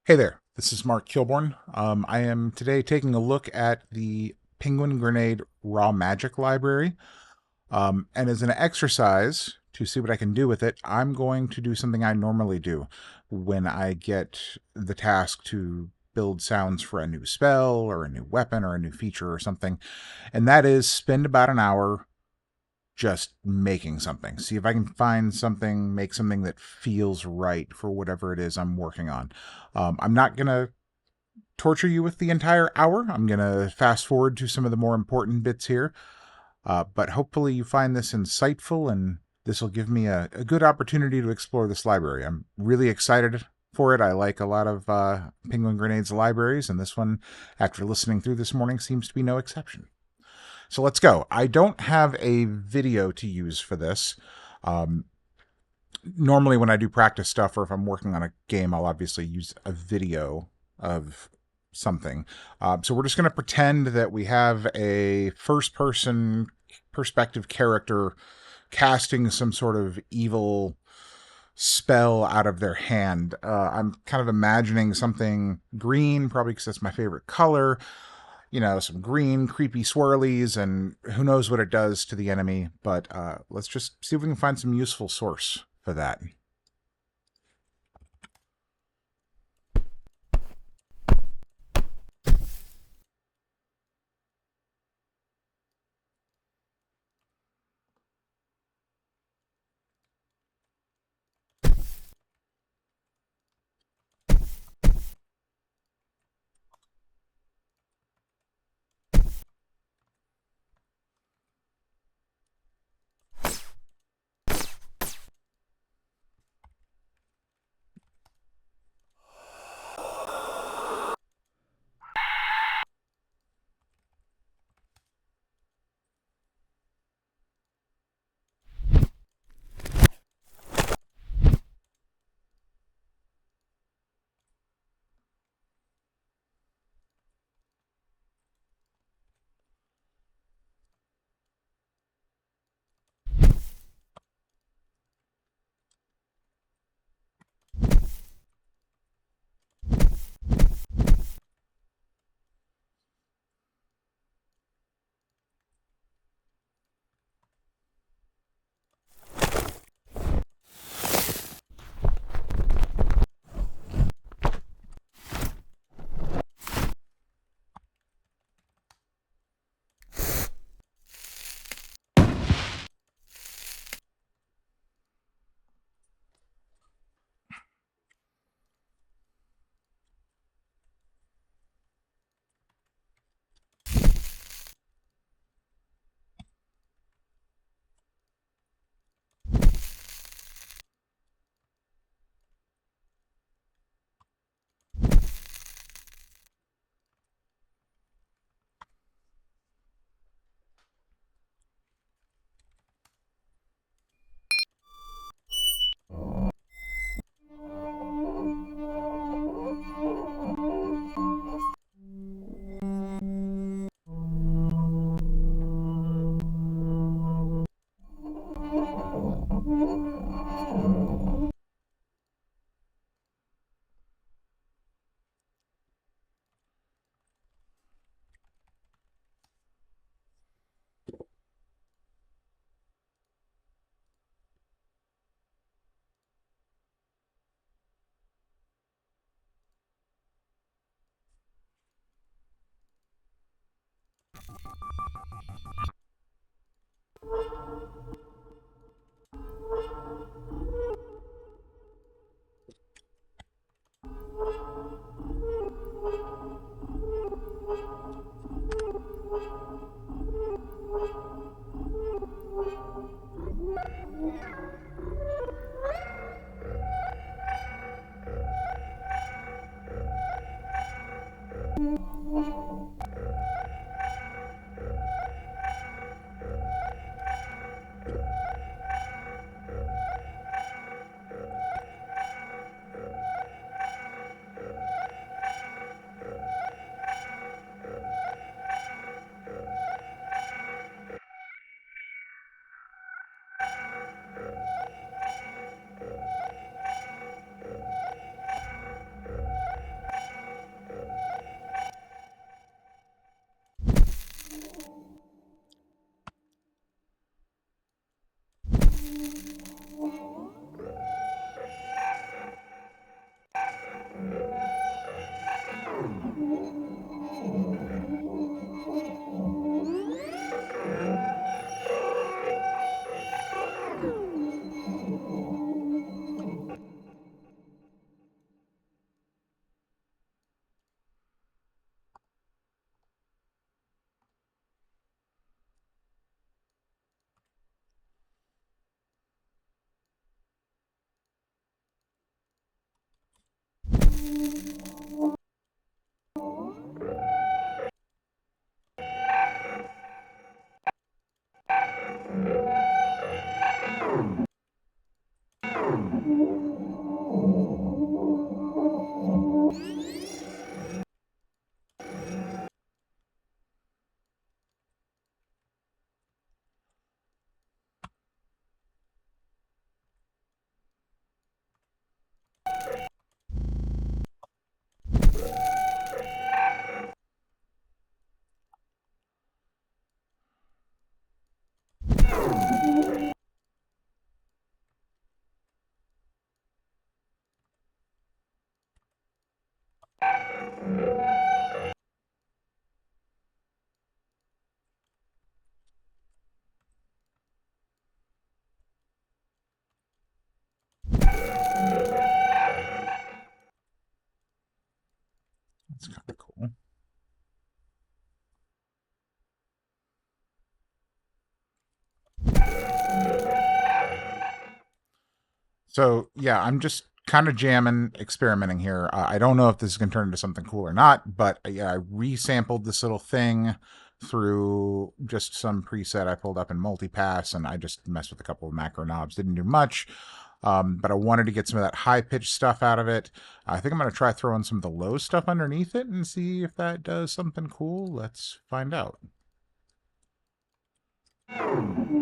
Hey there, this is Mark Kilborn. I am today taking a look at the Penguin Grenade Raw Magic Library. And as an exercise to see what I can do with it, I'm going to do something I normally do when I get the task to build sounds for a new spell or a new weapon or a new feature or something. And that is spend about an hour just making something. See if I can find something, make something that feels right for whatever it is I'm working on. I'm not going to torture you with the entire hour. I'm going to fast forward to some of the more important bits here. But hopefully you find this insightful and this will give me a good opportunity to explore this library. I'm really excited for it. I like a lot of Penguin Grenade's libraries, and this one, after listening through this morning, seems to be no exception. So let's go. I don't have a video to use for this. Um, Normally, when I do practice stuff or if I'm working on a game, I'll obviously use a video of something. So we're just going to pretend that we have a first person perspective character casting some sort of evil spell out of their hand. I'm kind of imagining something green, probably because that's my favorite color. You know, some green, creepy swirlies, and who knows what it does to the enemy. But let's just see if we can find some useful source for that. That's kind of cool. So yeah, I'm just kind of jamming, experimenting here. I don't know if this is going to turn into something cool or not, but yeah, I resampled this little thing through just some preset I pulled up in Multipass, and I just messed with a couple of macro knobs. Didn't do much, but I wanted to get some of that high pitched stuff out of it. I think I'm going to try throwing some of the low stuff underneath it and see if that does something cool. Let's find out. Hmm.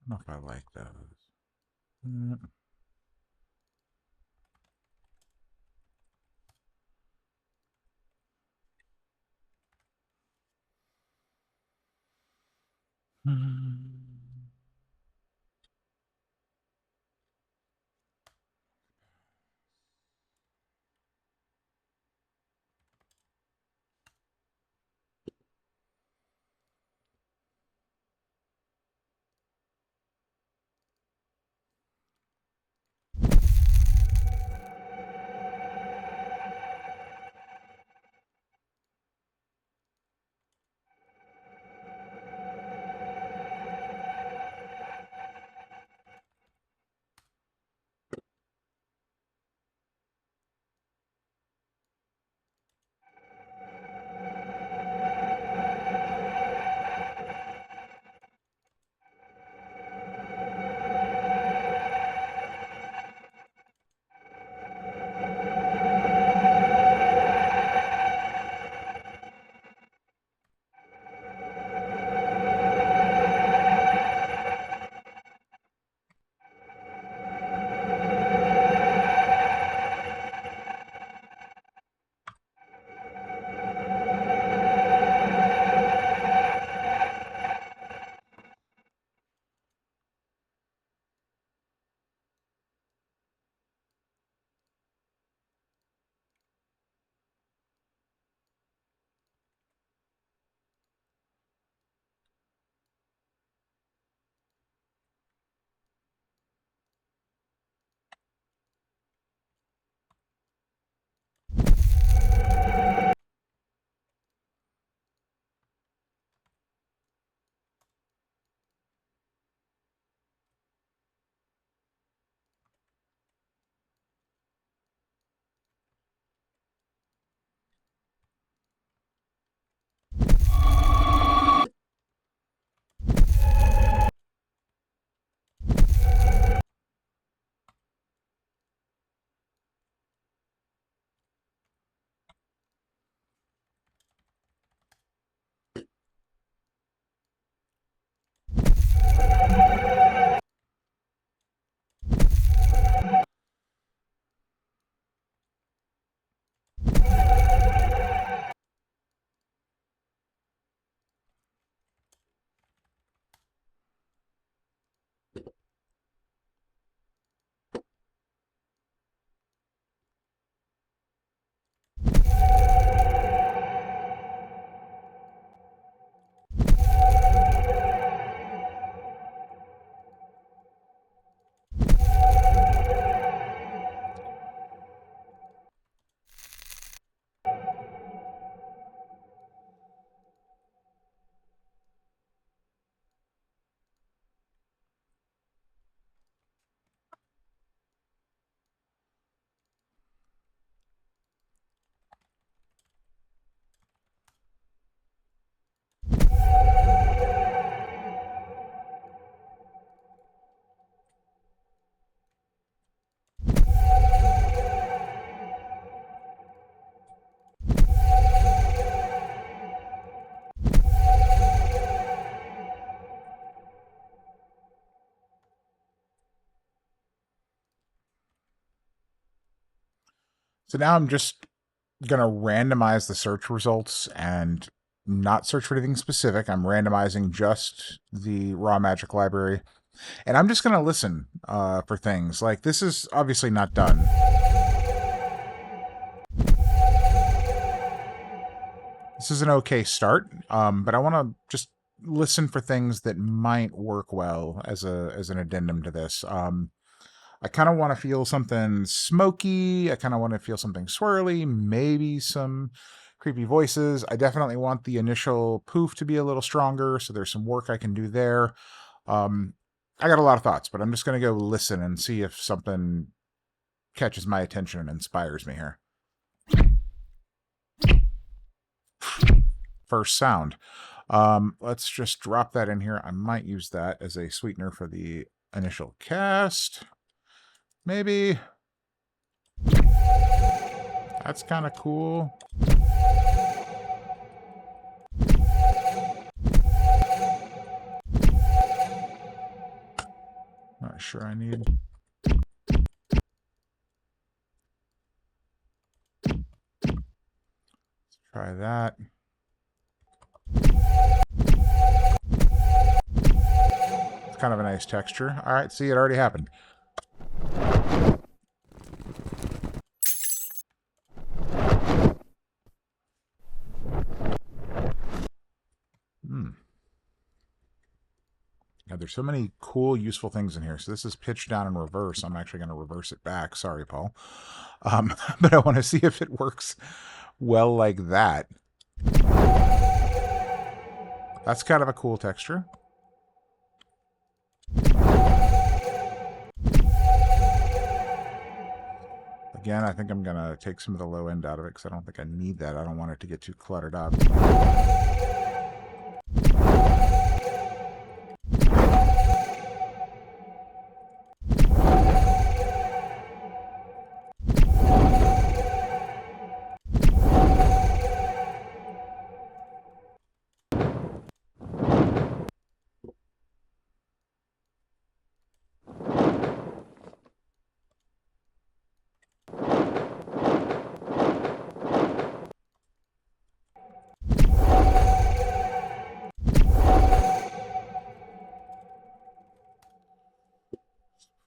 I don't know if I like those. Mm. So now I'm just going to randomize the search results and not search for anything specific. I'm randomizing just the raw magic library. And I'm just going to listen for things. Like, this is obviously not done. This is an okay start, but I want to just listen for things that might work well as an addendum to this. I kind of want to feel something smoky. I kind of want to feel something swirly, maybe some creepy voices. I definitely want the initial poof to be a little stronger, so there's some work I can do there. I got a lot of thoughts, but I'm just going to go listen and see if something catches my attention and inspires me here. First sound. Let's just drop that in here. I might use that as a sweetener for the initial cast. Maybe. That's kind of cool. Not sure I need. Let's try that. It's kind of a nice texture. All right, see, it already happened. God, there's so many cool, useful things in here. So this is pitched down in reverse. I'm actually going to reverse it back. Sorry, Paul. But I want to see if it works well like that. That's kind of a cool texture. Again, I think I'm going to take some of the low end out of it because I don't think I need that. I don't want it to get too cluttered up.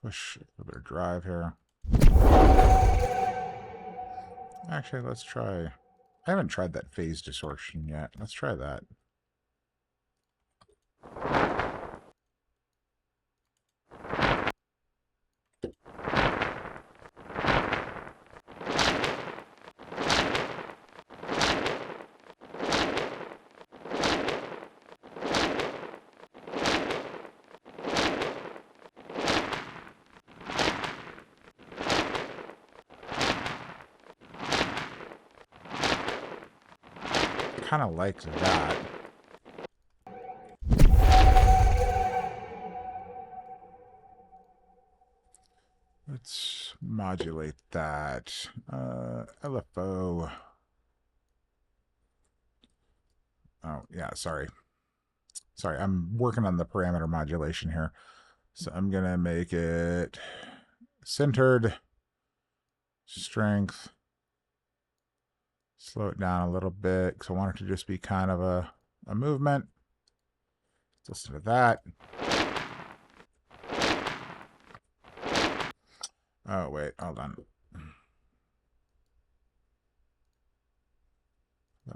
Push a bit of drive here. Actually, let's try. I haven't tried that phase distortion yet. Let's try that. Kind of like that. Let's modulate that. LFO. Oh, yeah, sorry. Sorry, I'm working on the parameter modulation here. So I'm going to make it centered, strength. Slow it down a little bit because I want it to just be kind of a movement. Let's listen to that. Oh, wait, hold on.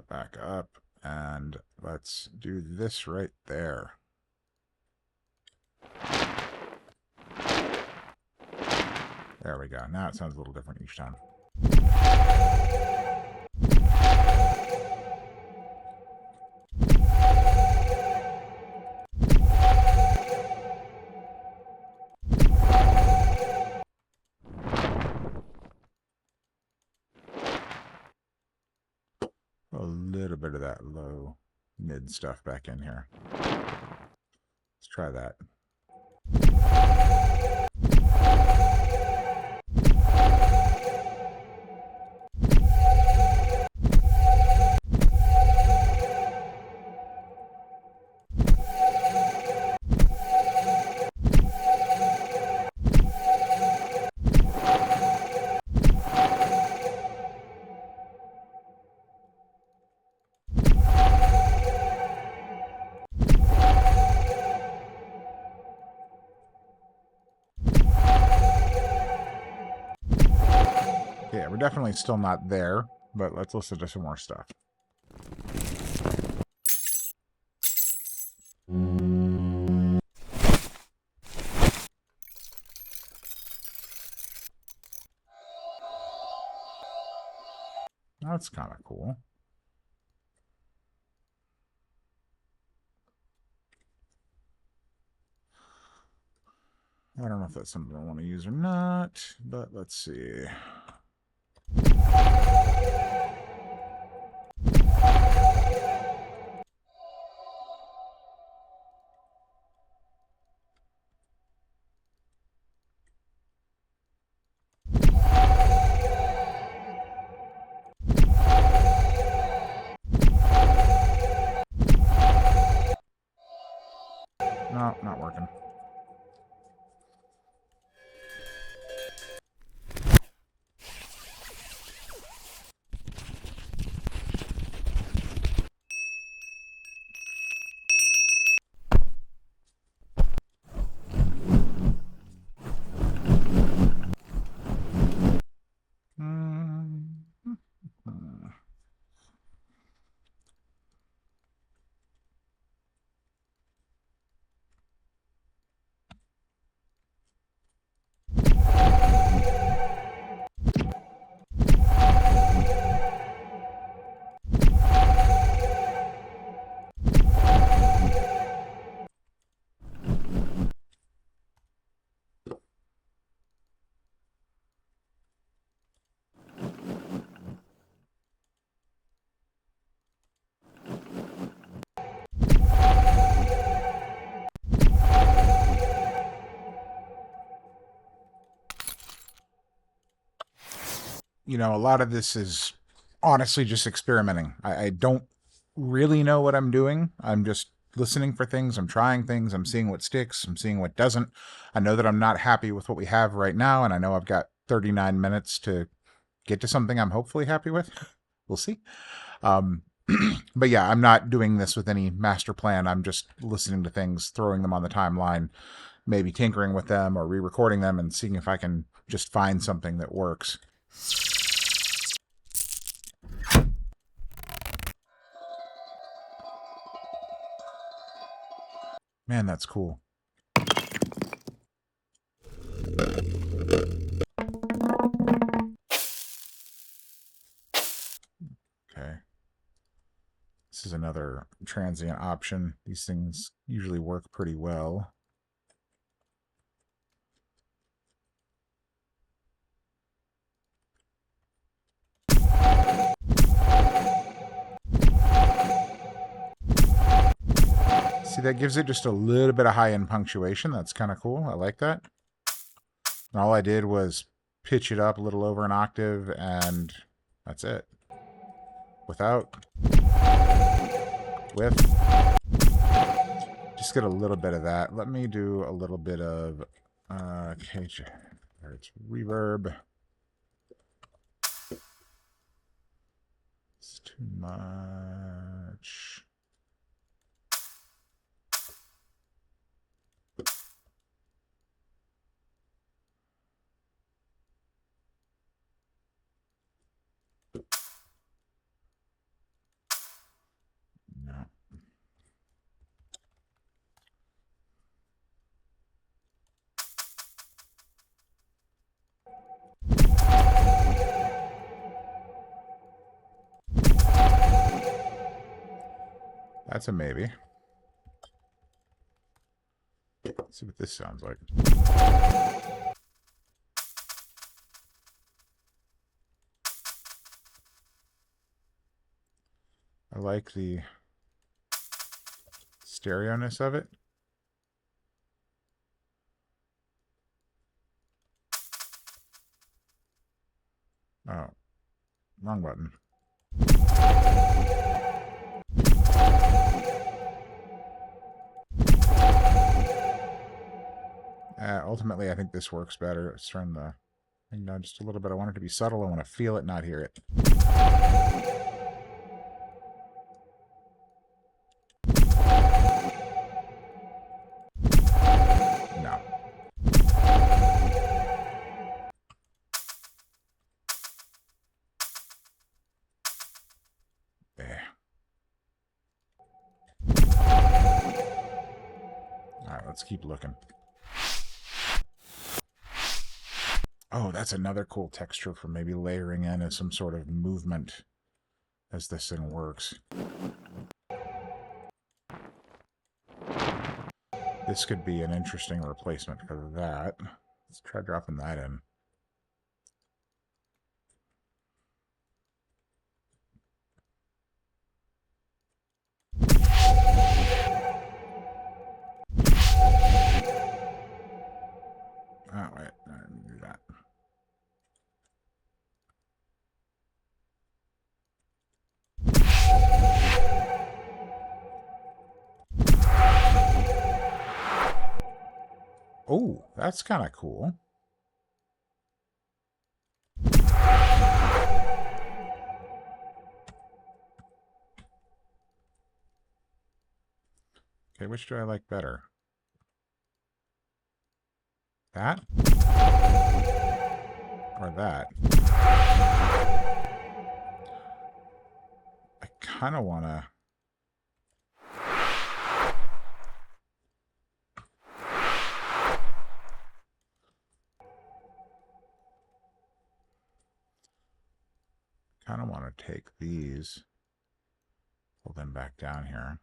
Back up, and let's do this right there. There we go. Now it sounds a little different each time. A little bit of that low mid stuff back in here. Let's try that. definitely still not there, but let's listen to some more stuff. That's kind of cool. I don't know if that's something I want to use or not, but let's see. No, not working. You know, a lot of this is honestly just experimenting. I don't really know what I'm doing. I'm just listening for things. I'm trying things. I'm seeing what sticks. I'm seeing what doesn't. I know that I'm not happy with what we have right now, and I know I've got 39 minutes to get to something I'm hopefully happy with. We'll see. But yeah, I'm not doing this with any master plan. I'm just listening to things, throwing them on the timeline, maybe tinkering with them or re-recording them and seeing if I can just find something that works. Man, that's cool. Okay. This is another transient option. These things usually work pretty well. See, that gives it just a little bit of high-end punctuation. That's kind of cool. I like that. And all I did was pitch it up a little over an octave, and that's it. Without. With. Just get a little bit of that. Let me do a little bit of cage. It's reverb. It's too much. No. That's a maybe. Let's see what this sounds like. I like the stereo-ness of it. Oh, wrong button. Ultimately, I think this works better. Let's turn the thing down just a little bit. I want it to be subtle. I want to feel it, not hear it. No. let's keep looking. Oh, that's another cool texture for maybe layering in as some sort of movement as this thing works. This could be an interesting replacement for that. Let's try dropping that in. Oh, wait, I didn't do that. Oh, that's kind of cool. Okay, which do I like better? That? Or that? I kind of want to... kind of want to take these, pull them back down here.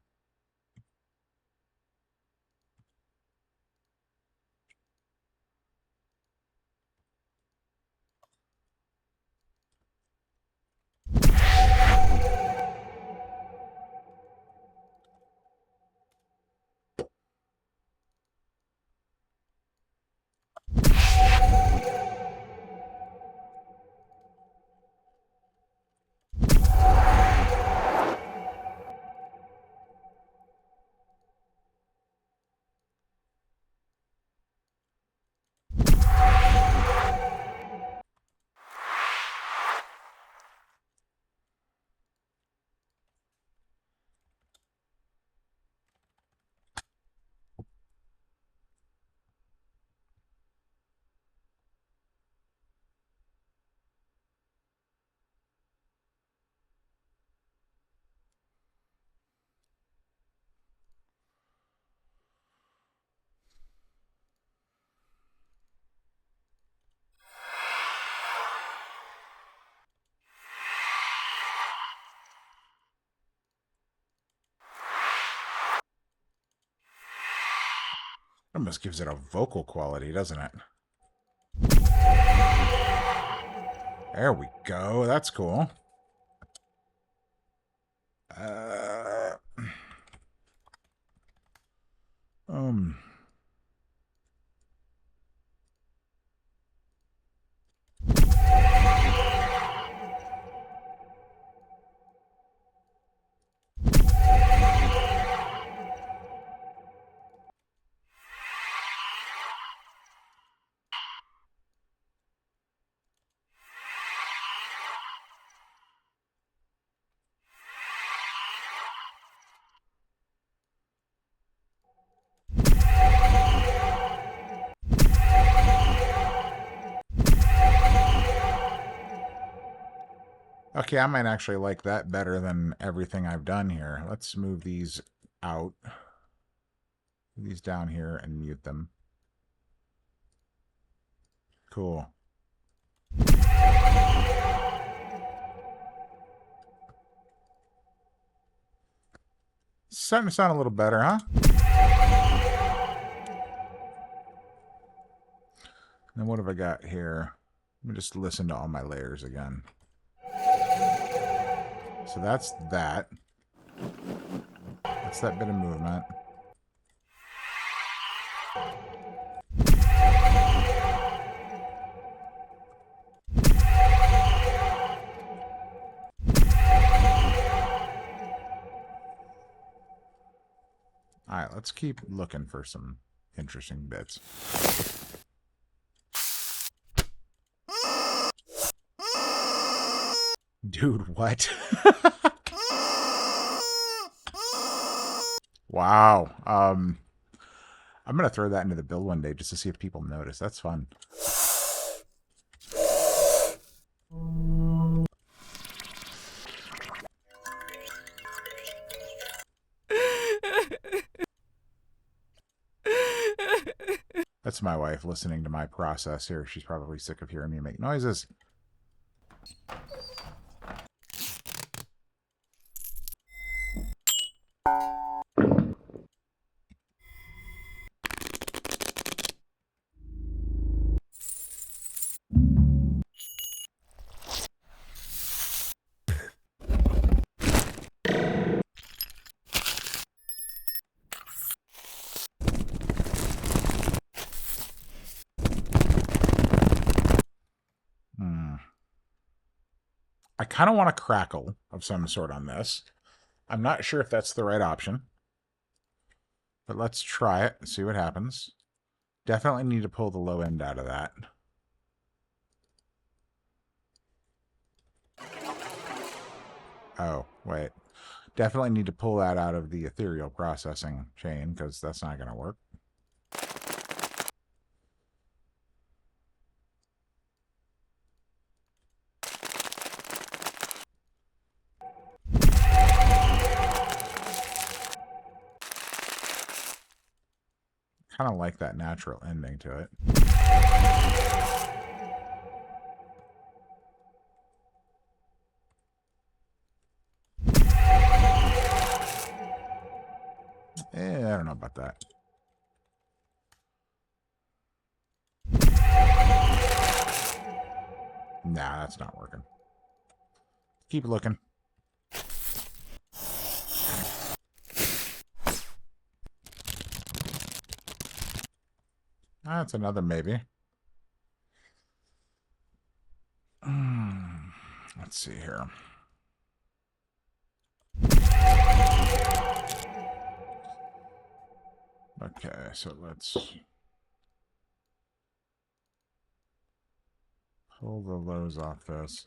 Almost gives it a vocal quality, doesn't it? There we go. That's cool. Um... Okay, I might actually like that better than everything I've done here. Let's move these out. Move these down here and mute them. Cool. Starting to sound a little better, huh? Then what have I got here? Let me just listen to all my layers again. So that's that. That's that bit of movement. Alright, let's keep looking for some interesting bits. Dude, what? Wow. I'm gonna throw that into the build one day just to see if people notice. That's fun. That's my wife listening to my process here. She's probably sick of hearing me make noises. I kind of want a crackle of some sort on this. I'm not sure if that's the right option, but let's try it and see what happens. Definitely need to pull the low end out of that. Oh, wait. Definitely need to pull that out of the ethereal processing chain because that's not going to work. Kind of like that natural ending to it. I don't know about that. Nah, that's not working. Keep looking. That's another maybe. Let's see here. Okay, so let's pull the lows off this.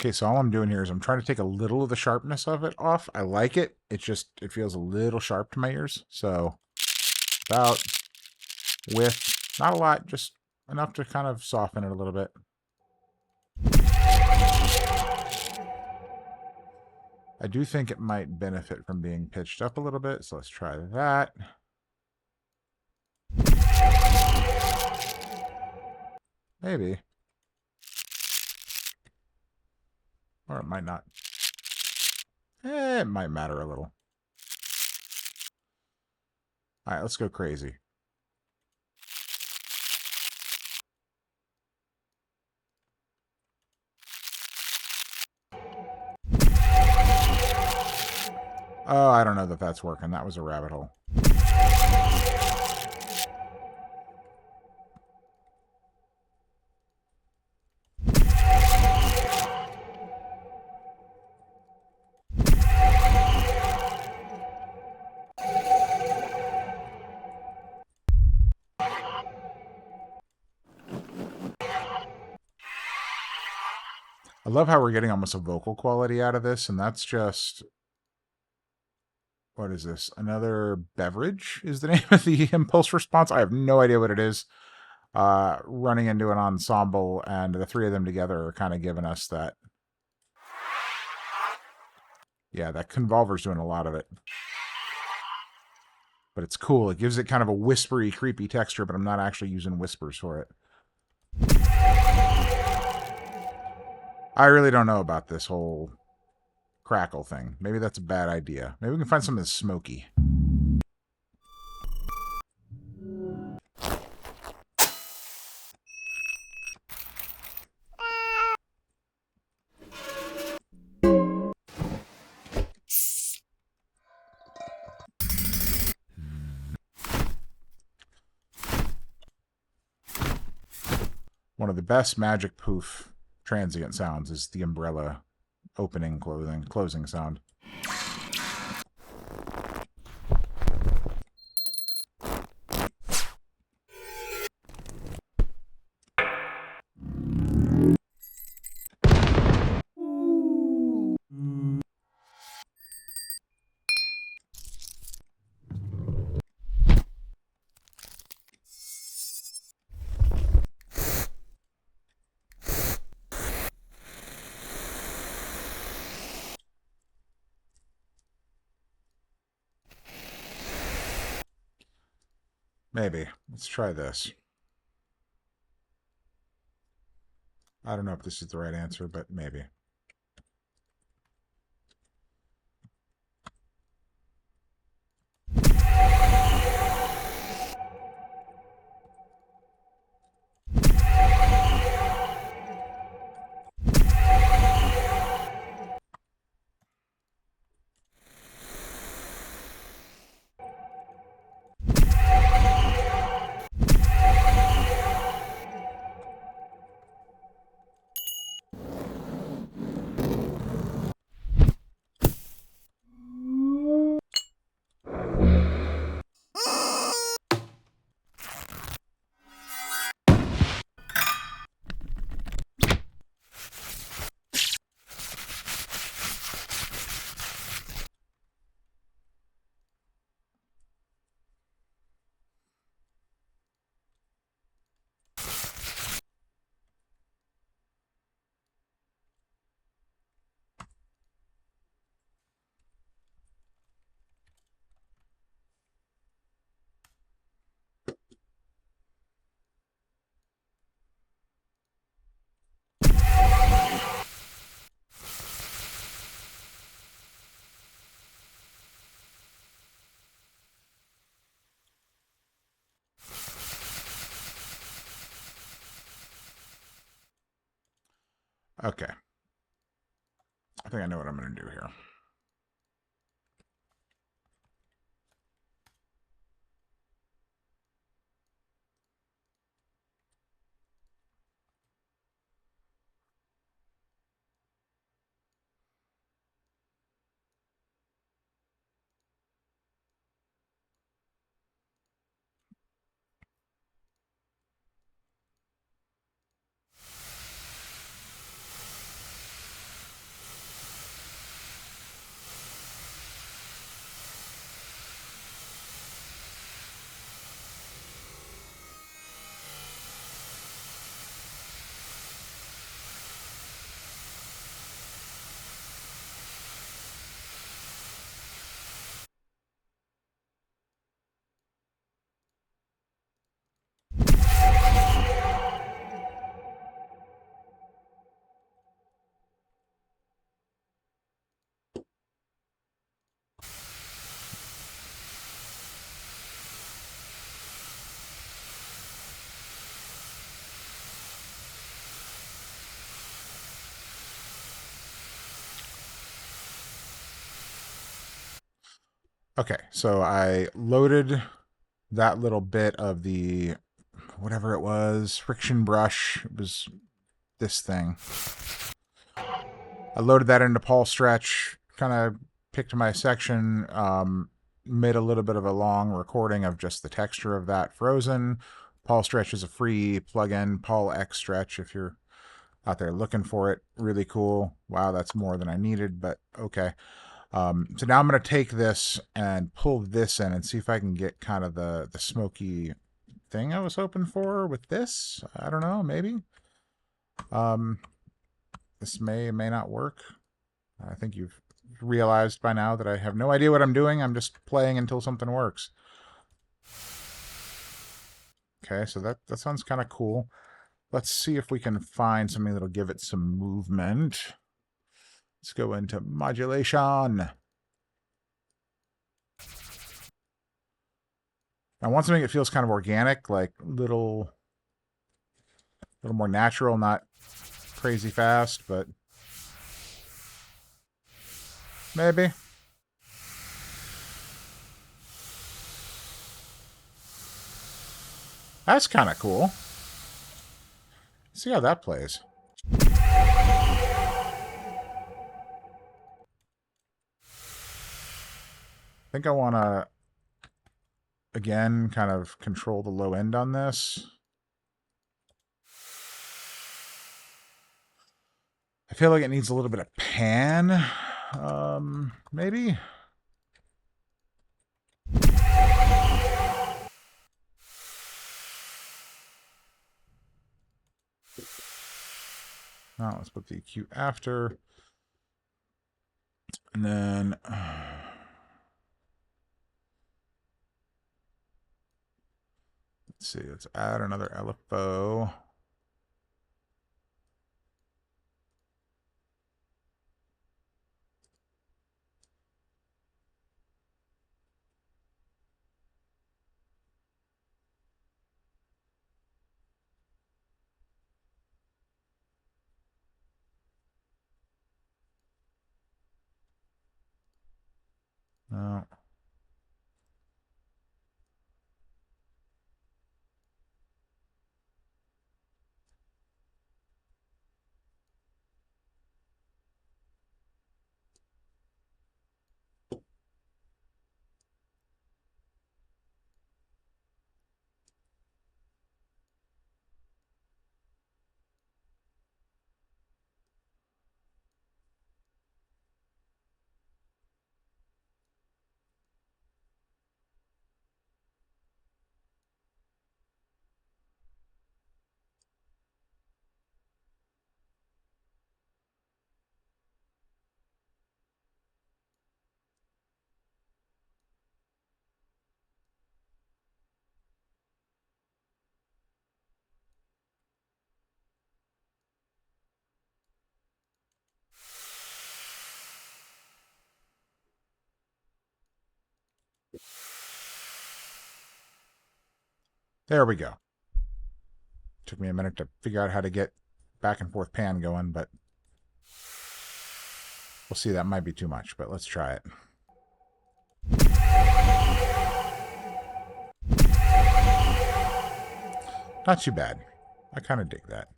Okay, so all I'm doing here is I'm trying to take a little of the sharpness of it off. I like it. It feels a little sharp to my ears. So about with, not a lot, just enough to kind of soften it a little bit. I do think it might benefit from being pitched up a little bit, so let's try that. Maybe. Or it might not. It might matter a little. All right, let's go crazy. Oh, I don't know that that's working. That was a rabbit hole. I love how we're getting almost a vocal quality out of this, and that's just, what is this? Another beverage is the name of the impulse response. I have no idea what it is. Running into an ensemble, and the three of them together are kind of giving us that. Yeah, that convolver's doing a lot of it. But it's cool. It gives it kind of a whispery, creepy texture, but I'm not actually using whispers for it. I really don't know about this whole crackle thing. Maybe that's a bad idea. Maybe we can find something that's smoky. One of the best magic poof transient sounds is the umbrella opening, closing sound. Maybe. Let's try this. I don't know if this is the right answer, but maybe. Okay. I think I know what I'm going to do here. Okay, so I loaded that little bit of the whatever it was, friction brush. It was this thing. I loaded that into Paul Stretch, kind of picked my section, made a little bit of a long recording of just the texture of that frozen. Paul Stretch is a free plugin, Paul X Stretch, if you're out there looking for it. Really cool. Wow, that's more than I needed, but okay. So now I'm going to take this and pull this in and see if I can get kind of the smoky thing I was hoping for with this. I don't know, maybe. Um, this may not work. I think you've realized by now that I have no idea what I'm doing. I'm just playing until something works. Okay, so that sounds kind of cool. Let's see if we can find something that'll give it some movement. Let's go into modulation. I want something that feels kind of organic, like little more natural, not crazy fast, but maybe. That's kind of cool. See how that plays. I think I want to, again, kind of control the low end on this. I feel like it needs a little bit of pan. Maybe? Now let's put the EQ after. And then... let's see, let's add another LFO. No. There we go. Took me a minute to figure out how to get back and forth pan going, but we'll see. That might be too much, but let's try it. Not too bad. I kind of dig that.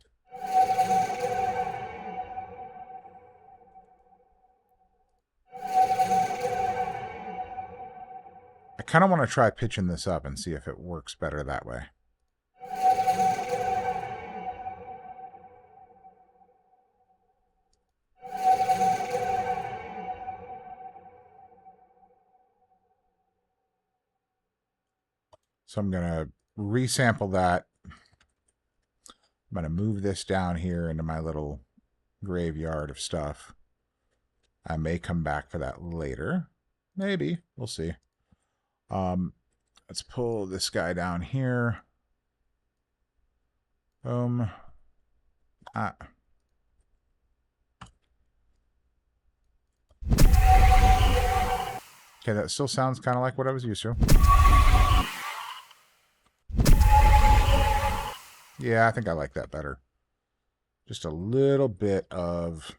I kind of want to try pitching this up and see if it works better that way. So I'm going to resample that. I'm going to move this down here into my little graveyard of stuff. I may come back for that later. Maybe. We'll see. Let's pull this guy down here. Boom. Ah. Okay, that still sounds kind of like what I was used to. Yeah, I think I like that better. Just a little bit of...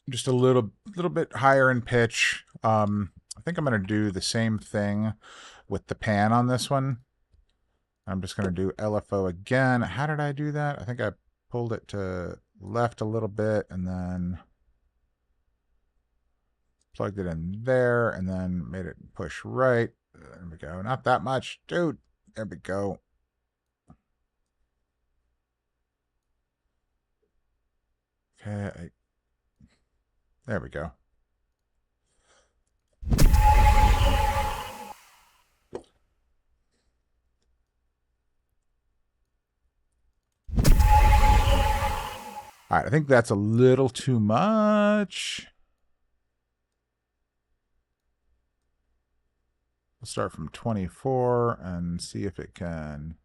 just a little bit higher in pitch. I think I'm going to do the same thing with the pan on this one. I'm just going to do LFO again. How did I do that? I think I pulled it to left a little bit and then plugged it in there and then made it push right. There we go. Not that much. Dude, there we go. Okay. There we go. All right, I think that's a little too much. We'll start from 24 and see if it can.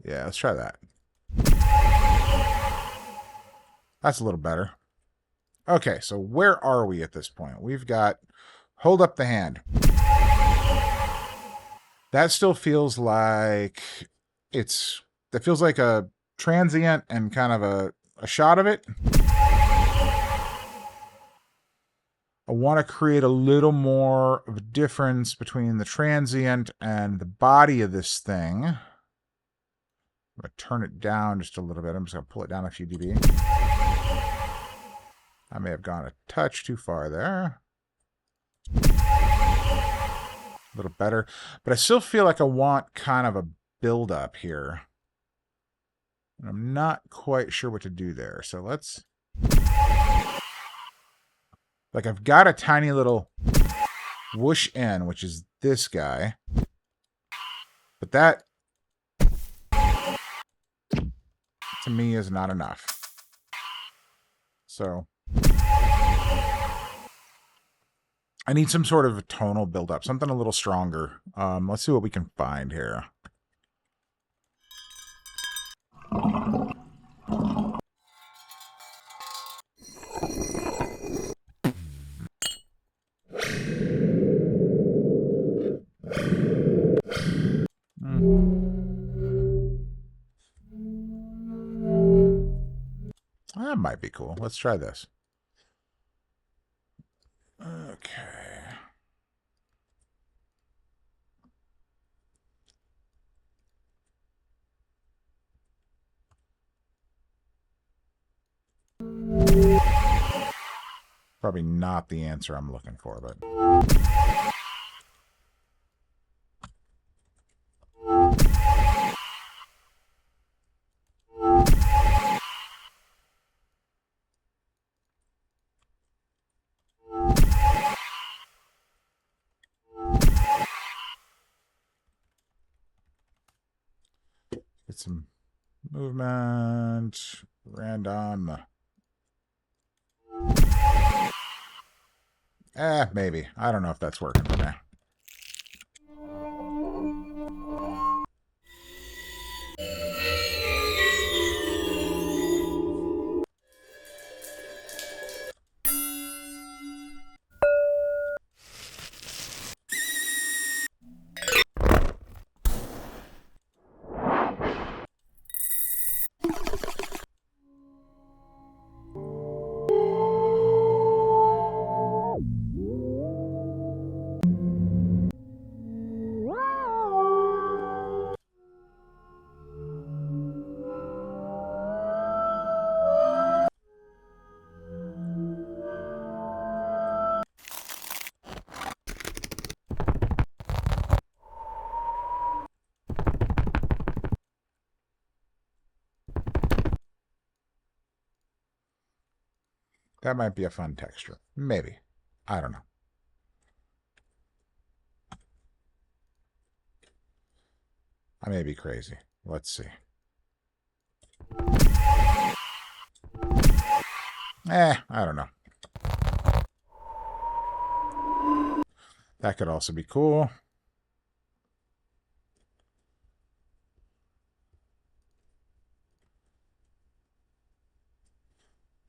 Yeah, let's try that. That's a little better. Okay, so where are we at this point? We've got hold up the hand. That still feels like that feels like a transient and kind of a shot of it. I want to create a little more of a difference between the transient and the body of this thing. I'm going to turn it down just a little bit. I'm just going to pull it down a few dB. I may have gone a touch too far there. A little better. But I still feel like I want kind of a build-up here. And I'm not quite sure what to do there. So let's... Like, I've got a tiny little whoosh in, which is this guy. But that, to me, is not enough. So, I need some sort of a tonal build-up, something a little stronger. Let's see what we can find here. That might be cool. Let's try this. Okay. Probably not the answer I'm looking for, but... Get some movement, random. Maybe. I don't know if that's working for me. That might be a fun texture. Maybe. I don't know. I may be crazy. Let's see. I don't know. That could also be cool.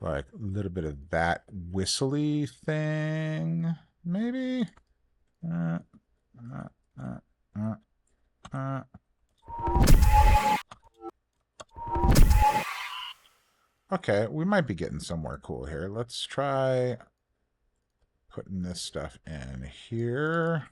Like a little bit of that whistly thing, maybe? Okay, we might be getting somewhere cool here. Let's try putting this stuff in here.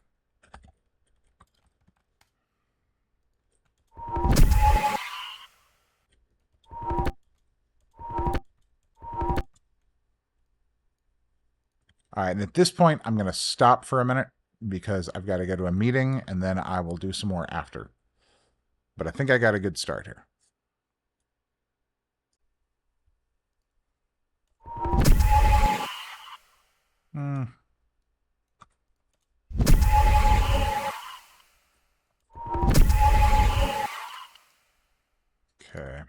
All right, and at this point, I'm going to stop for a minute because I've got to go to a meeting, and then I will do some more after. But I think I got a good start here. Hmm. Okay.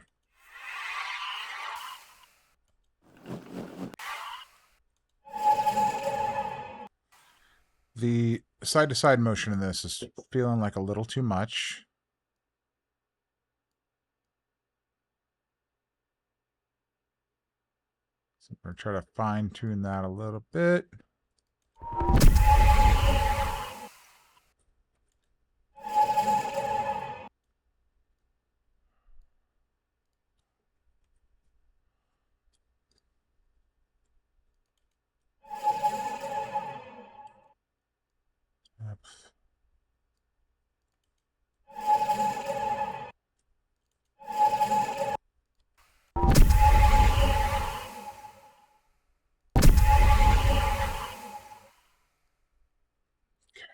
The side-to-side motion in this is feeling like a little too much. So I'm going to try to fine-tune that a little bit.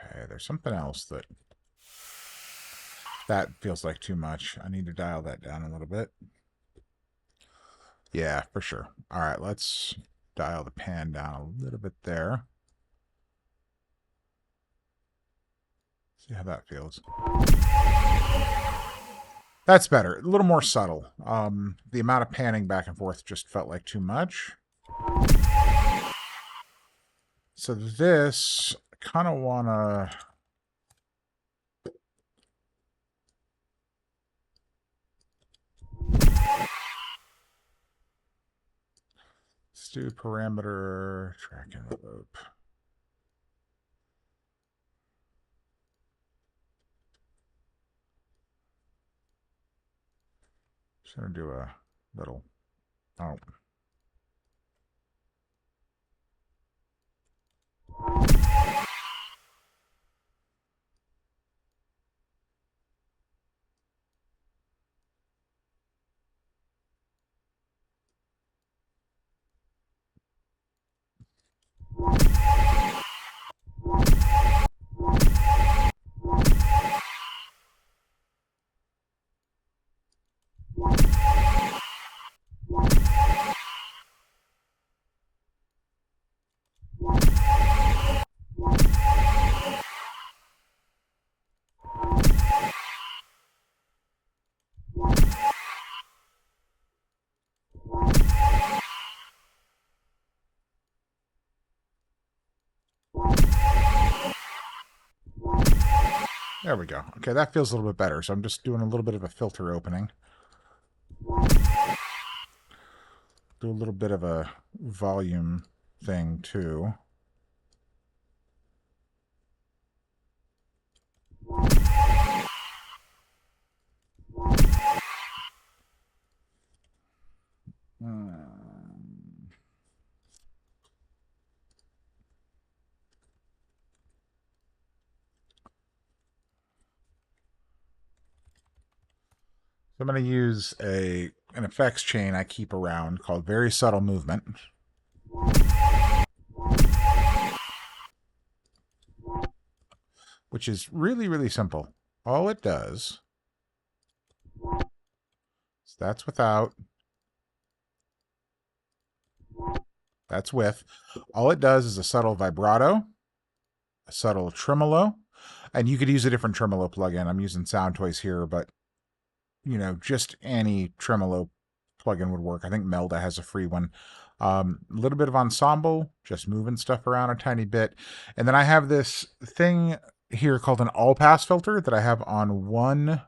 Okay, there's something else that feels like too much. I need to dial that down a little bit. Yeah, for sure. All right, let's dial the pan down a little bit there. See how that feels. That's better. A little more subtle. The amount of panning back and forth just felt like too much. So this, I kind of want to... Let's do parameter track envelope. Just going to do a little... Oh. There we go. Okay, that feels a little bit better. So I'm just doing a little bit of a filter opening. Do a little bit of a volume thing too. So I'm going to use an effects chain I keep around called Very Subtle Movement. Which is really, really simple. All it does, so that's without, that's with. All it does is a subtle vibrato, a subtle tremolo, and you could use a different tremolo plugin. I'm using Sound Toys here, but you know, just any tremolo plugin would work. I think Melda has a free one. A little bit of ensemble, just moving stuff around a tiny bit. And then I have this thing here called an all-pass filter that I have on one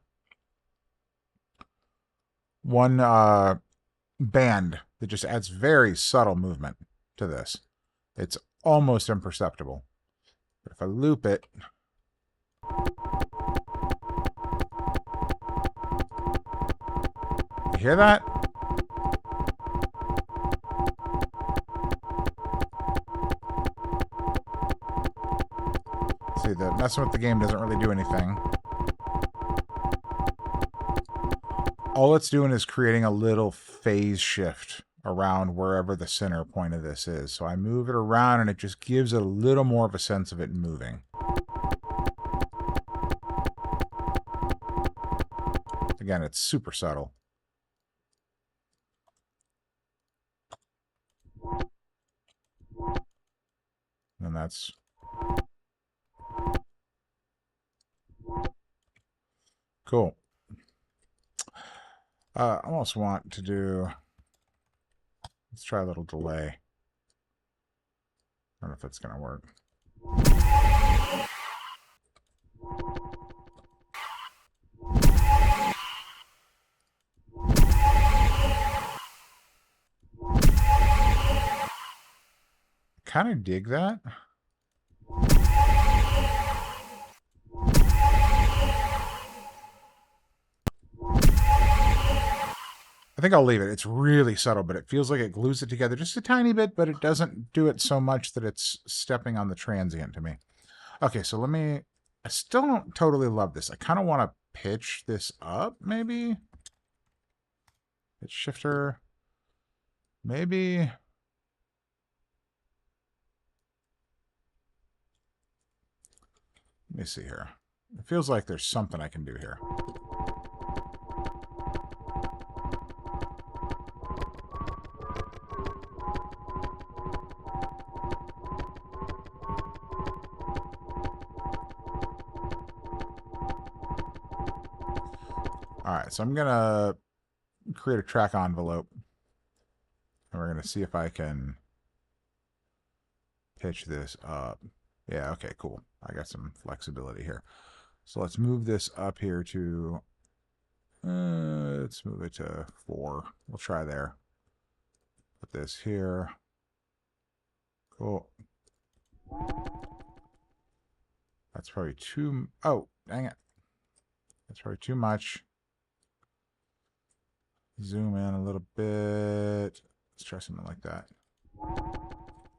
band that just adds very subtle movement to this. It's almost imperceptible. But if I loop it, you hear that? messing with the game doesn't really do anything. All it's doing is creating a little phase shift around wherever the center point of this is. So I move it around and it just gives it a little more of a sense of it moving. Again, it's super subtle. And that's cool. I almost want to do... Let's try a little delay. I don't know if that's going to work. Kind of dig that. I think I'll leave it. It's really subtle, but it feels like it glues it together just a tiny bit, but it doesn't do it so much that it's stepping on the transient to me. Okay, so let me... I still don't totally love this. I kind of want to pitch this up, maybe? Pitch shifter. Maybe... Let me see here. It feels like there's something I can do here. Alright, so I'm going to create a track envelope. And we're going to see if I can pitch this up. Yeah, okay, cool. I got some flexibility here. So let's move this up here to... let's move it to 4. We'll try there. Put this here. Cool. That's probably too... Oh, dang it. That's probably too much. Zoom in a little bit. Let's try something like that.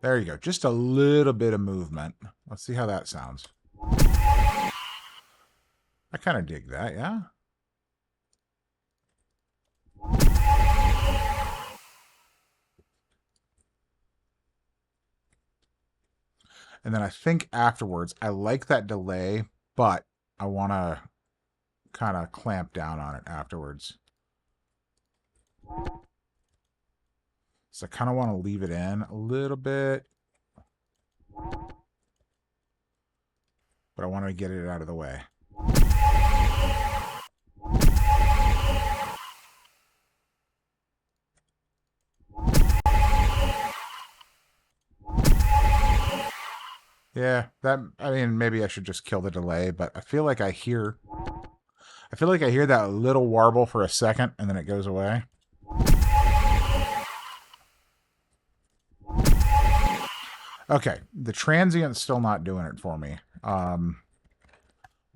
There you go. Just a little bit of movement. Let's see how that sounds. I kind of dig that, yeah? And then I think afterwards, I like that delay, but I want to kind of clamp down on it afterwards. So I kind of want to leave it in a little bit. But I want to get it out of the way. Yeah, that, I mean, maybe I should just kill the delay, but I feel like I hear that little warble for a second and then it goes away. Okay, the transient's still not doing it for me. I'm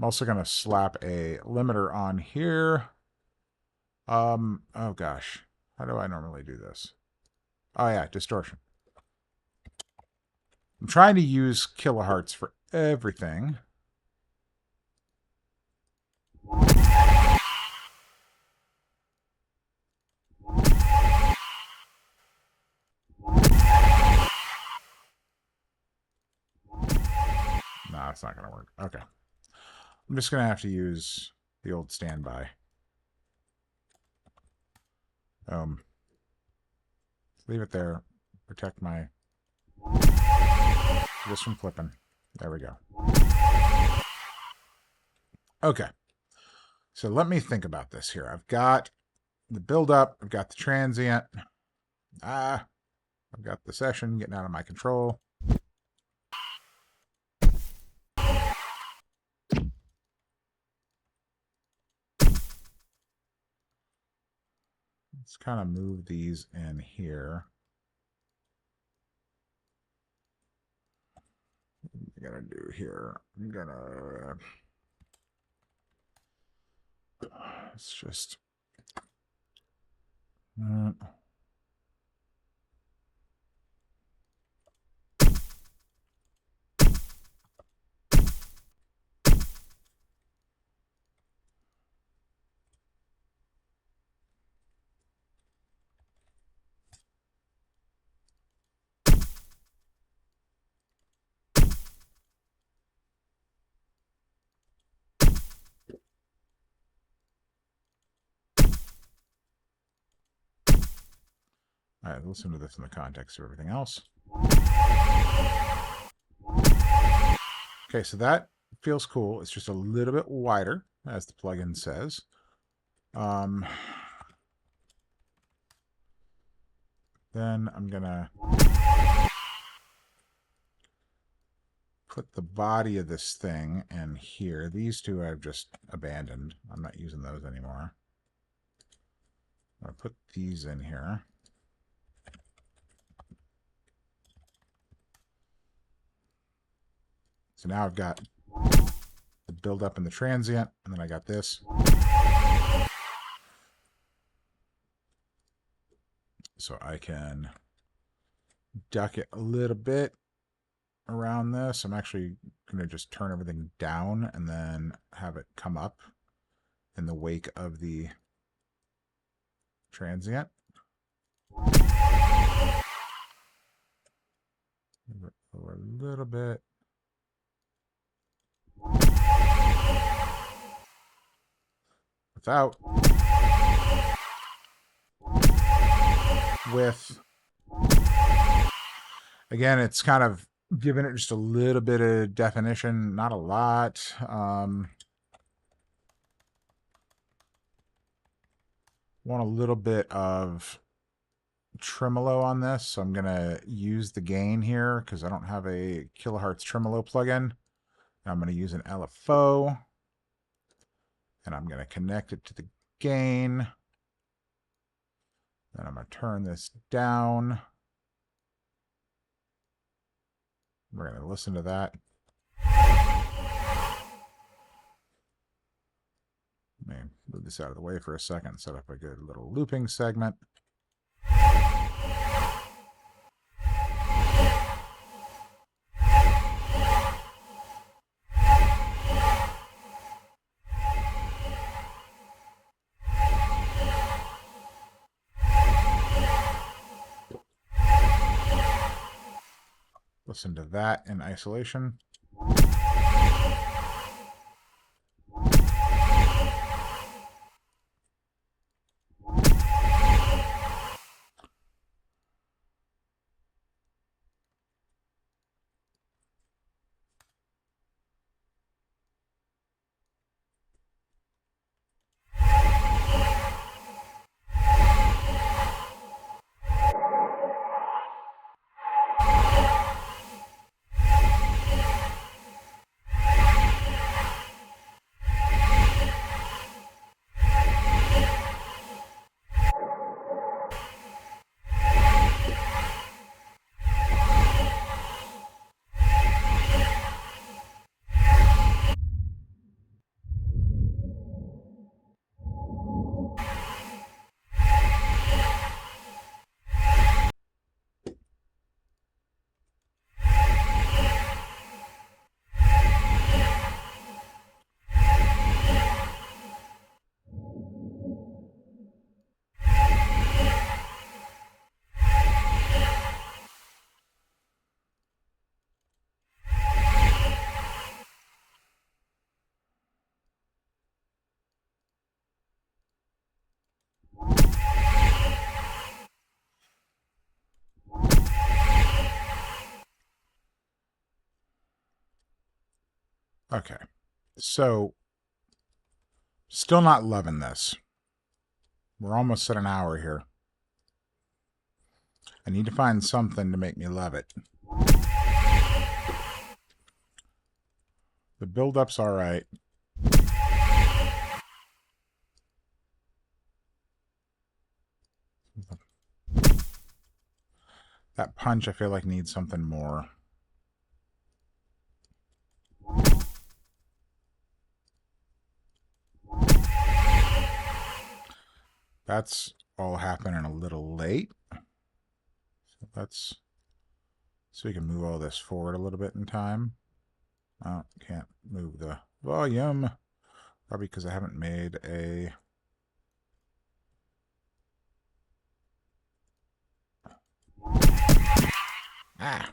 also going to slap a limiter on here. Oh gosh, how do I normally do this? Oh yeah, distortion. I'm trying to use kilohertz for everything. No, it's not going to work. Okay. I'm just going to have to use the old standby. Leave it there. Protect my... this from flipping. There we go. Okay. So let me think about this here. I've got the build-up. I've got the transient. I've got the session getting out of my control. Let's kind of move these in here. What am I gonna do here? I'm gonna... It's just... All right, listen to this in the context of everything else. Okay, so that feels cool. It's just a little bit wider, as the plugin says. Then I'm going to put the body of this thing in here. These two I've just abandoned. I'm not using those anymore. I'm going to put these in here. So now I've got the build-up and the transient, and then I got this. So I can duck it a little bit around this. I'm actually going to just turn everything down and then have it come up in the wake of the transient. Lower a little bit. Without. With. Again, it's kind of giving it just a little bit of definition, not a lot. Want a little bit of tremolo on this, so I'm going to use the gain here because I don't have a kilohertz tremolo plugin. I'm going to use an LFO, and I'm going to connect it to the gain. Then I'm going to turn this down. We're going to listen to that. Let me move this out of the way for a second, set up a good little looping segment. Listen to that in isolation. Okay, so still not loving this. We're almost at an hour here. I need to find something to make me love it. The build-up's all right. That punch, I feel like, needs something more. That's all happening a little late. So let's so we can move all this forward a little bit in time. Oh, can't move the volume. Probably because I haven't made a... Ah!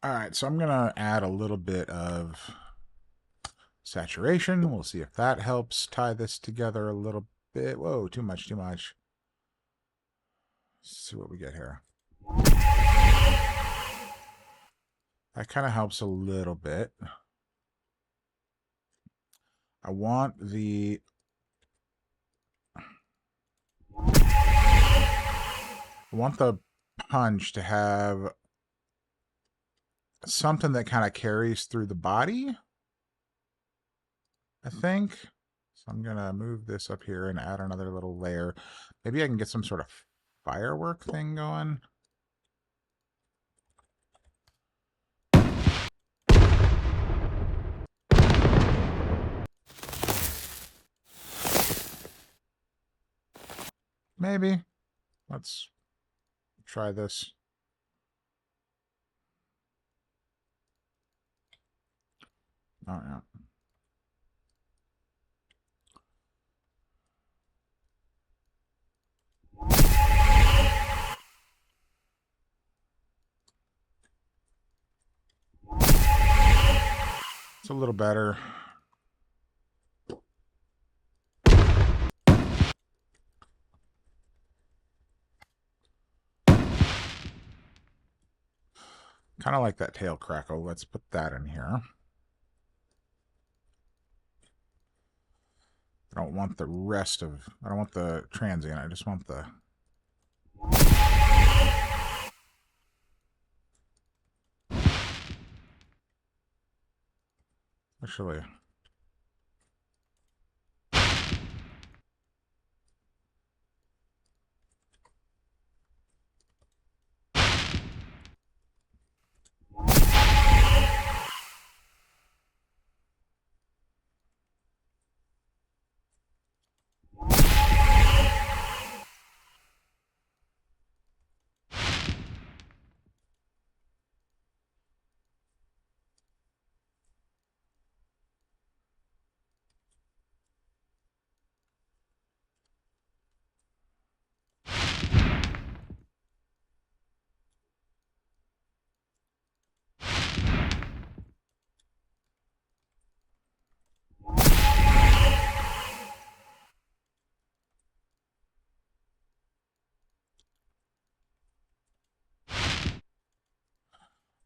All right, so I'm going to add a little bit of saturation. We'll see if that helps tie this together a little bit. Whoa, too much, too much. Let's see what we get here. That kind of helps a little bit. I want the punch to have something that kind of carries through the body, I think. So I'm going to move this up here and add another little layer. Maybe I can get some sort of firework thing going. Maybe. Let's try this. Oh, yeah. It's a little better. Kind of like that tail crackle. Let's put that in here. I don't want the rest of... I don't want the transient. I just want the... Actually...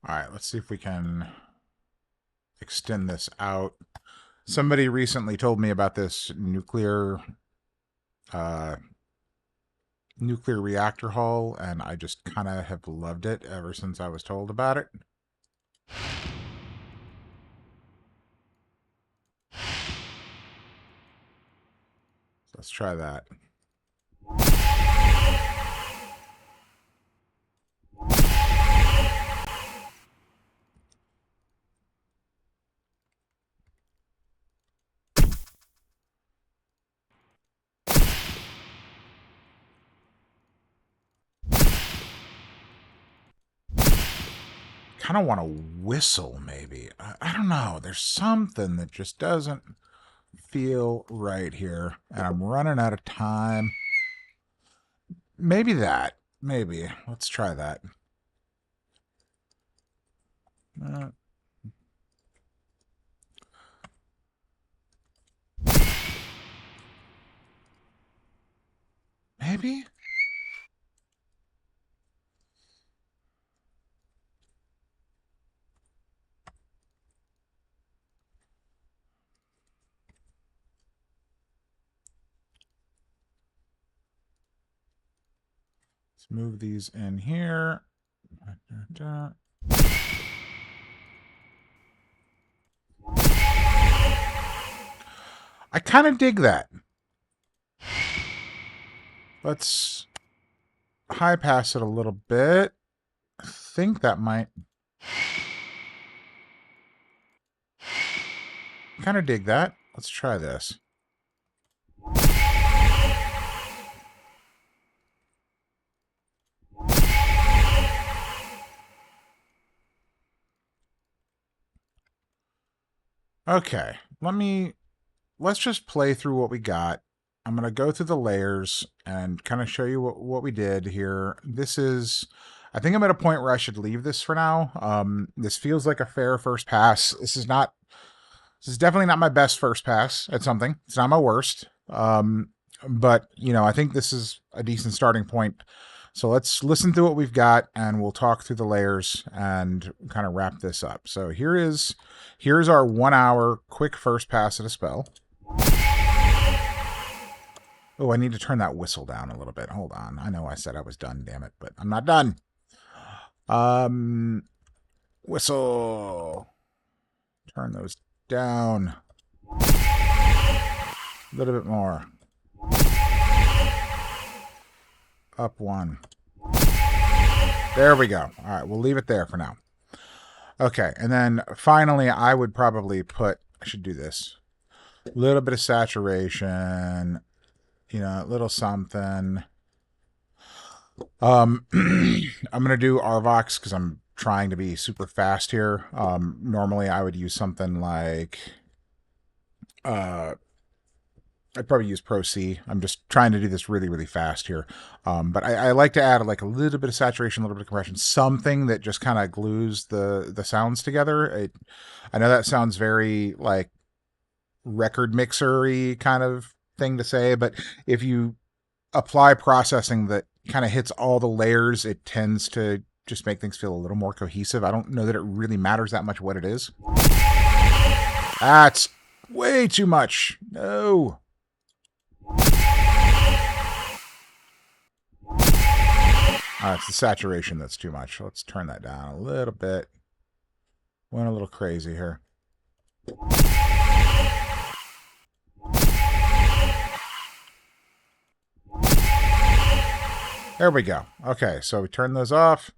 All right, let's see if we can extend this out. Somebody recently told me about this nuclear reactor hull, and I just kind of have loved it ever since I was told about it. Let's try that. Kind of want to whistle, maybe. I don't know. There's something that just doesn't feel right here, and I'm running out of time. Maybe that. Maybe. Let's try that. Maybe? Let's move these in here. I kind of dig that. Let's high pass it a little bit. I think that might... kind of dig that. Let's try this. Okay, let's just play through what we got. I'm going to go through the layers and kind of show you what we did here. This is, I think I'm at a point where I should leave this for now. This feels like a fair first pass. This is not This is definitely not my best first pass at something. It's not my worst. But, you know, I think this is a decent starting point. So let's listen to what we've got, and we'll talk through the layers and kind of wrap this up. So here's our 1 hour quick first pass at a spell. Oh, I need to turn that whistle down a little bit. Hold on. I know I said I was done, damn it, but I'm not done. Whistle. Turn those down. A little bit more. Up one. There we go. All right, we'll leave it there for now. Okay, and then finally, I would probably put, I should do this. A little bit of saturation, you know, a little something. I'm going to do Arvox because I'm trying to be super fast here. Normally, I would use something like, I'd probably use Pro C. I'm just trying to do this really, really fast here. But I like to add like a little bit of saturation, a little bit of compression, something that just kind of glues the sounds together. I know that sounds very like record mixer-y kind of thing to say, but if you apply processing that kind of hits all the layers, it tends to just make things feel a little more cohesive. I don't know that it really matters that much what it is. That's way too much. No. It's the saturation that's too much. Let's turn that down a little bit. Went a little crazy here. There we go. Okay, so we turn those off.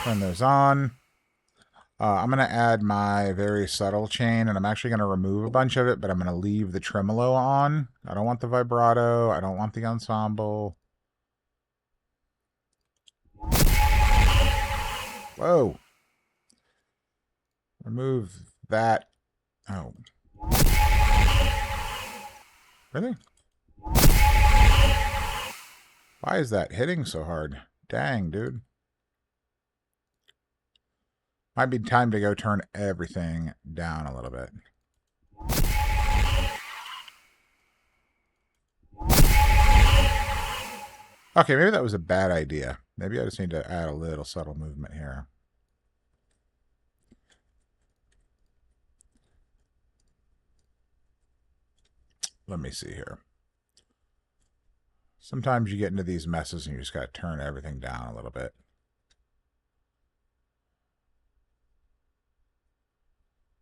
Turn those on. I'm going to add my very subtle chain, and I'm actually going to remove a bunch of it, but I'm going to leave the tremolo on. I don't want the vibrato. I don't want the ensemble. Whoa. Remove that. Oh. Really? Why is that hitting so hard? Dang, dude. Might be time to go turn everything down a little bit. Okay, maybe that was a bad idea. Maybe I just need to add a little subtle movement here. Let me see here. Sometimes you get into these messes and you just got to turn everything down a little bit.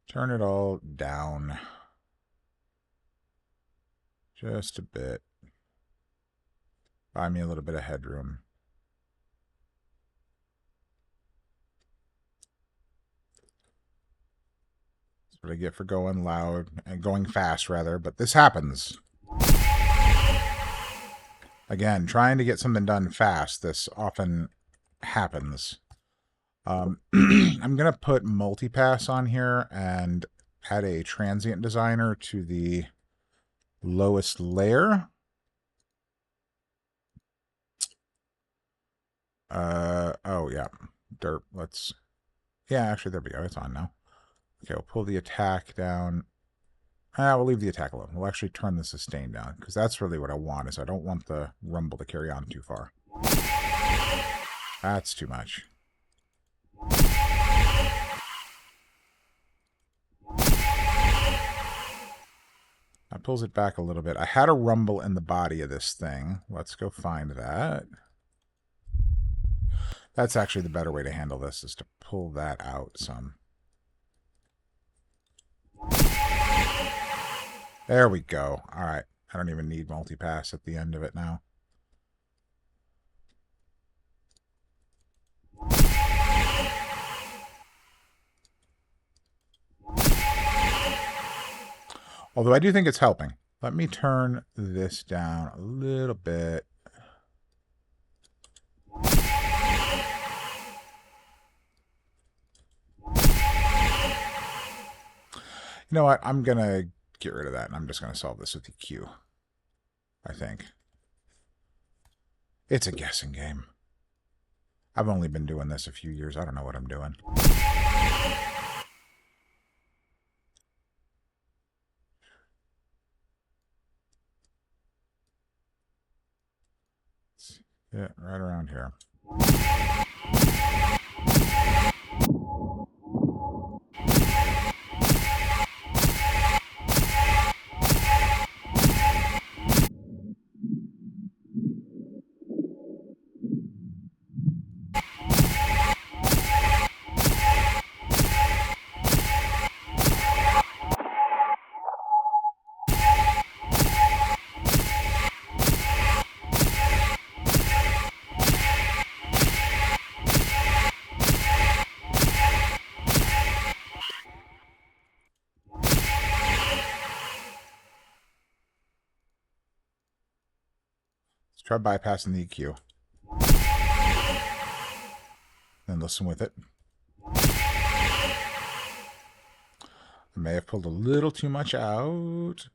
Turn it all down. Just a bit. Buy me a little bit of headroom. That's what I get for going loud and going fast, rather, but this happens. Again, trying to get something done fast, this often happens. I'm going to put multipass on here and add a transient designer to the lowest layer. Oh, yeah. Derp, let's... Yeah, actually, there we go. It's on now. Okay, we'll pull the attack down. We'll leave the attack alone. We'll actually turn the sustain down, because that's really what I want, is I don't want the rumble to carry on too far. That's too much. That pulls it back a little bit. I had a rumble in the body of this thing. Let's go find that. That's actually the better way to handle this, is to pull that out some. There we go. All right. I don't even need multipass at the end of it now. Although I do think it's helping. Let me turn this down a little bit. You know what? I'm going to get rid of that, and I'm just going to solve this with EQ. I think. It's a guessing game. I've only been doing this a few years. I don't know what I'm doing. Yeah, right around here. Let's try bypassing the EQ. Then listen with it. I may have pulled a little too much out.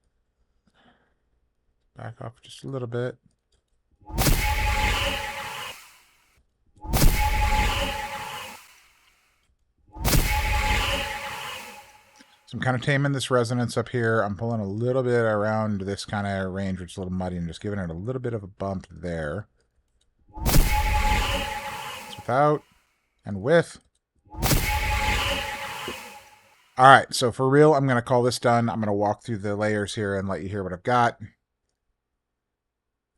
Back off just a little bit. So I'm kind of taming this resonance up here. I'm pulling a little bit around this kind of range, which is a little muddy, and just giving it a little bit of a bump there. It's without and with. All right, so for real, I'm going to call this done. I'm going to walk through the layers here and let you hear what I've got.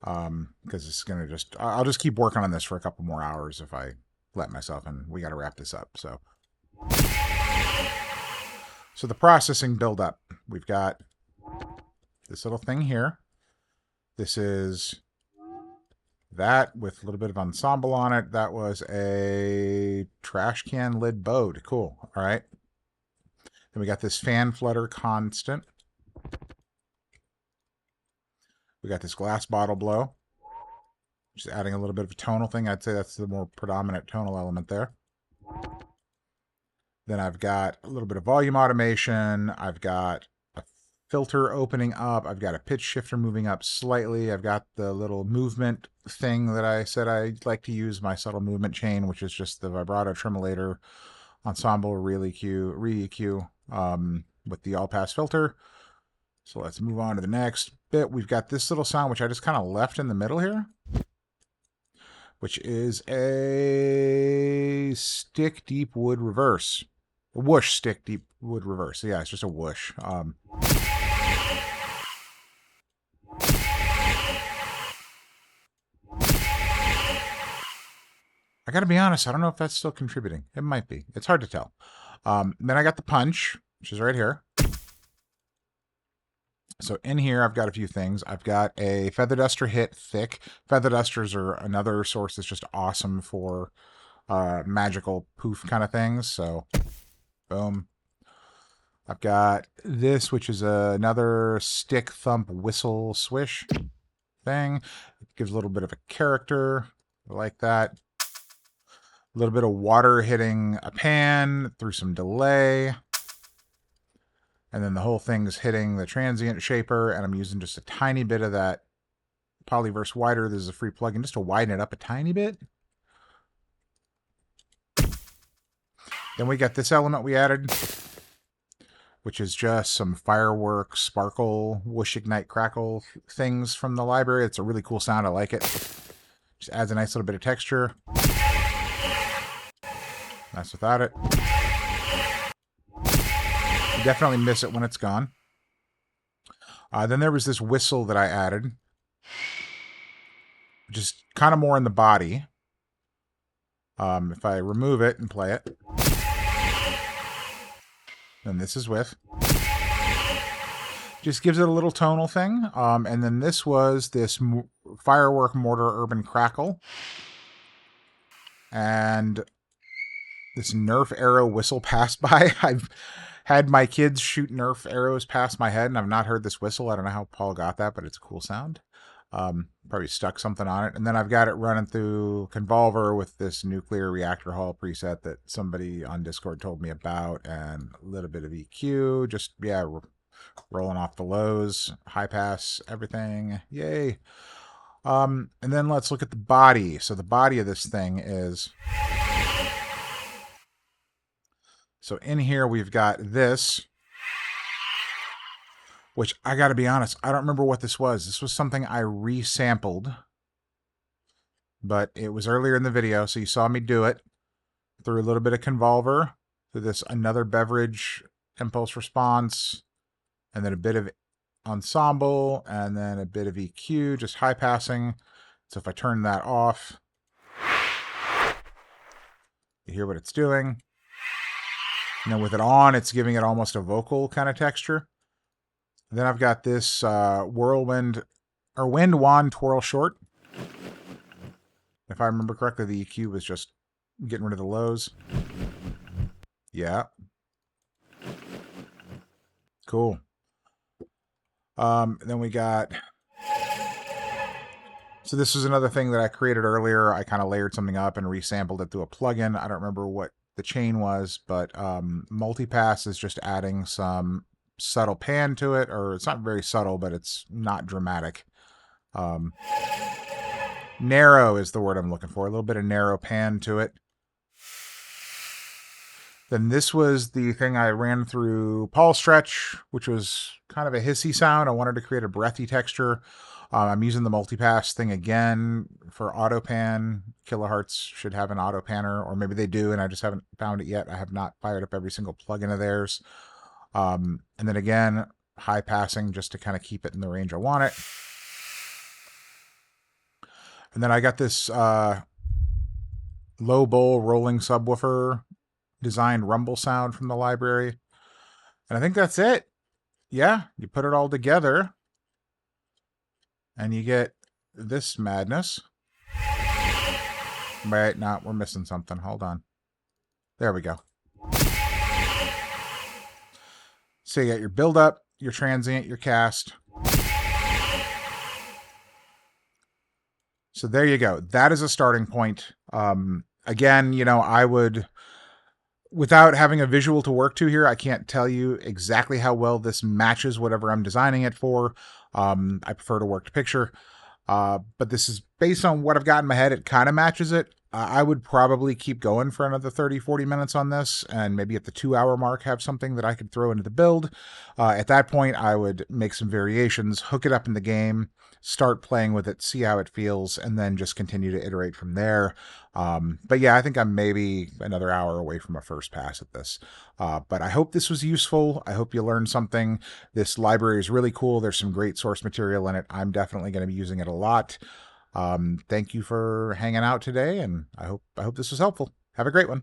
Because it's going to just... I'll just keep working on this for a couple more hours if I let myself, and we got to wrap this up. So the processing build-up. We've got this little thing here. This is that with a little bit of ensemble on it. That was a trash can lid bowed. Cool. All right. Then we got this fan flutter constant. We got this glass bottle blow. Just adding a little bit of a tonal thing. I'd say that's the more predominant tonal element there. Then I've got a little bit of volume automation. I've got a filter opening up. I've got a pitch shifter moving up slightly. I've got the little movement thing that I said I like to use, my subtle movement chain, which is just the vibrato tremolator ensemble re-EQ with the all-pass filter. So let's move on to the next bit. We've got this little sound, which I just kind of left in the middle here, which is a stick deep wood reverse. A whoosh stick deep wood reverse. So yeah, it's just a whoosh. I gotta be honest, I don't know if that's still contributing. It might be. It's hard to tell. Then I got the punch, which is right here. So in here, I've got a few things. I've got a feather duster hit thick. Feather dusters are another source that's just awesome for magical poof kind of things. So, boom. I've got this, which is another stick thump whistle swish thing. It gives a little bit of a character. I like that. A little bit of water hitting a pan through some delay. And then the whole thing's hitting the transient shaper, and I'm using just a tiny bit of that Polyverse wider. This is a free plugin just to widen it up a tiny bit. Then we got this element we added, which is just some fireworks, sparkle, whoosh, ignite, crackle things from the library. It's a really cool sound. I like it. Just adds a nice little bit of texture. Nice without it. You definitely miss it when it's gone. Then there was this whistle that I added, which is kind of more in the body. If I remove it and play it, then this is with. Just gives it a little tonal thing. And then this was this firework mortar urban crackle. And this Nerf arrow whistle passed by. I've had my kids shoot Nerf arrows past my head, and I've not heard this whistle. I don't know how Paul got that, but it's a cool sound. Probably stuck something on it. And then I've got it running through Convolver with this nuclear reactor hall preset that somebody on Discord told me about, and a little bit of EQ. Just, yeah, rolling off the lows, high pass, everything. Yay. And then let's look at the body. So the body of this thing is... So in here we've got this, which I got to be honest, I don't remember what this was. This was something I resampled, but it was earlier in the video, so you saw me do it. Through a little bit of convolver, through this another beverage impulse response, and then a bit of ensemble, and then a bit of EQ, just high passing. So if I turn that off, you hear what it's doing. And then with it on, it's giving it almost a vocal kind of texture. And then I've got this whirlwind or wind wand twirl short. If I remember correctly, the EQ was just getting rid of the lows. Yeah. Cool. Then we got... So this was another thing that I created earlier. I kind of layered something up and resampled it through a plugin. I don't remember what the chain was, but multipass is just adding some subtle pan to it, or it's not very subtle, but it's not dramatic. Narrow is the word I'm looking for. A little bit of narrow pan to it. Then this was the thing I ran through Paul Stretch, which was kind of a hissy sound. I wanted to create a breathy texture. I'm using the multipass thing again for auto pan. Kilohertz should have an auto panner, or maybe they do, and I just haven't found it yet. I have not fired up every single plugin of theirs. And then again, high passing just to kind of keep it in the range I want it. And then I got this low bowl rolling subwoofer designed rumble sound from the library. And I think that's it. Yeah, you put it all together and you get this madness. Wait, no, we're missing something. Hold on. There we go. So you got your build up, your transient, your cast. So there you go. That is a starting point. Again, you know, I would... Without having a visual to work to here, I can't tell you exactly how well this matches whatever I'm designing it for. I prefer to work to picture. But this is based on what I've got in my head. It kind of matches it. I would probably keep going for another 30, 40 minutes on this, and maybe at the 2-hour mark have something that I could throw into the build. At that point, I would make some variations, hook it up in the game, start playing with it, see how it feels, and then just continue to iterate from there. But yeah, I think I'm maybe another hour away from a first pass at this. But I hope this was useful. I hope you learned something. This library is really cool. There's some great source material in it. I'm definitely going to be using it a lot. Thank you for hanging out today, and I hope this was helpful. Have a great one.